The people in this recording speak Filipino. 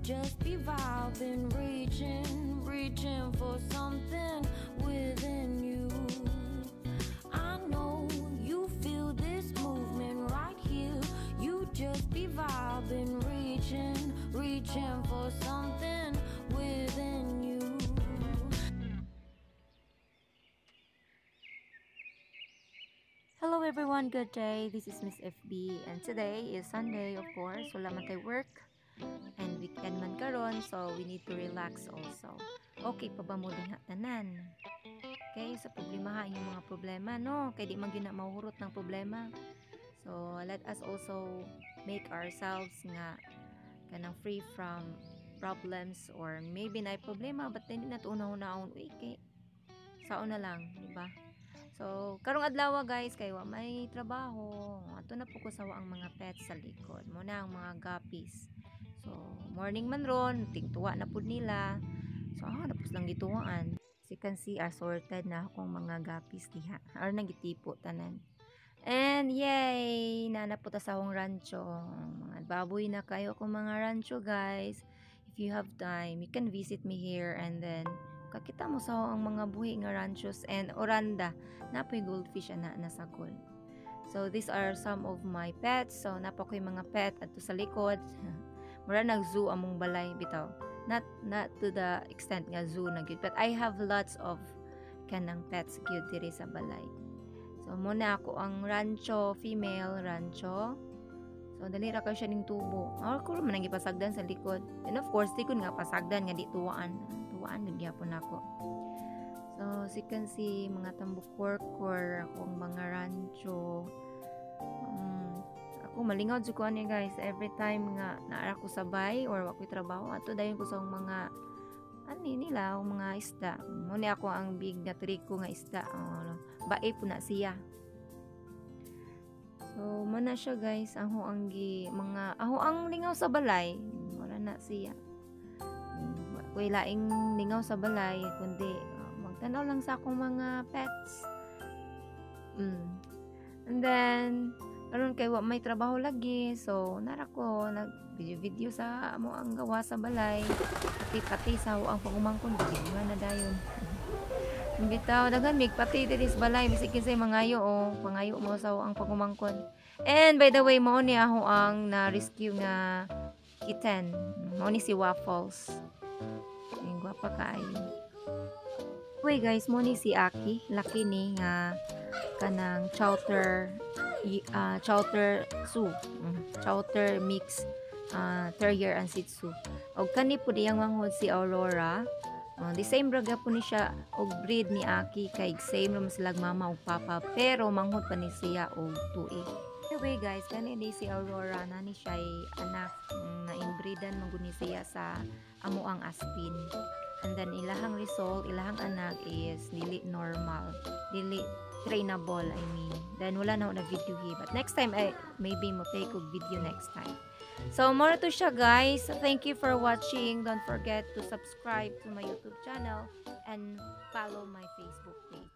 just be vibing, reaching for something within you. I know you feel this movement right here. You just be vibing, reaching for something within you. Hello everyone, good day. This is Miss FB and today is Sunday, of course. Wala man tayo work and weekend man karon, so we need to relax also. Okay pa ba mo diha tanan? Okay, sa problema yung mga problema, no? Kay di man gyud na mahurot ng problema. So let us also make ourselves nga kanang free from problems or maybe na problema but hindi na to una-unaon kay saon na lang, di ba? So, karong adlaw guys, kay wa may trabaho. Ato na po ko sawa ang mga pets sa likod. Muna ang mga guppies. So, morning man ron, tigtuwa na pud nila. So, tapos lang gituwaan. As you can see, assorted na akong mga guppies diha. Or nagitipo tanan. And yay! Nana po ta sa akong rancho. Mga baboy na kayo akong mga rancho guys. If you have time, you can visit me here and then kakita mo sa ang mga buhi nga ranchos and oranda napoy goldfish na nasagol. So these are some of my pets. So napo ko'y mga pet ato sa likod. Mura nag zoo among balay bitaw. Not to the extent nga zoo na gyud, but I have lots of kanang pets gyud diri sa balay. So muna ako ang rancho, female rancho. So dali ra kayo siya ning tubo. Or ko man ang ipasagdan sa likod. And of course, di ko nga pasagdan nga di tuwaan nagyapon ako. So as you can see, mga tambok worker akong mga rancho. Ako malingaw jud ko ani guys, every time nga naara ko sa bay or wa ko'y trabaho ato dayon ko sa mga nila mga isda. Muna ako ang big na triko nga isda. Bae po na siya. So mana siya guys, aho ang lingaw sa balay. Wala na siya. Kuy laing lingaw sa balay kundi magtanaw lang sa akong mga pets. And then karon kay wa may trabaho lagi, so nara ko nag video sa amo ang gawa sa balay. Pati sa ang pagumangkon video na dayon. Bitaw daghan mig pati diri sa balay misikin say mangayo pangayo mo sa ang pagumangkon. And by the way, mao ni ako ang na-rescue nga kitten. Mao ni si Waffles. Ang gwapa kaayo. Wait guys, mo ni si Aki, laki ni nga kanang chowder Tzu. Chowder mix terrier and Shih Tzu. Og kani po diyang manghod si Aurora. The same raga po ni siya og breed ni Aki kay same ra sila mama ug papa pero manghod pa ni siya og tuig. Anyway guys, kani ni si Aurora na ni siya anak na inbreedan man ni siya sa amo ang Aspin. And then ilahang result, ilahang anak is dili normal, dili trainable, I mean. Then wala na ako na video hi, but next time maybe mo take og video next time. So more to siya guys. Thank you for watching. Don't forget to subscribe to my YouTube channel and follow my Facebook page.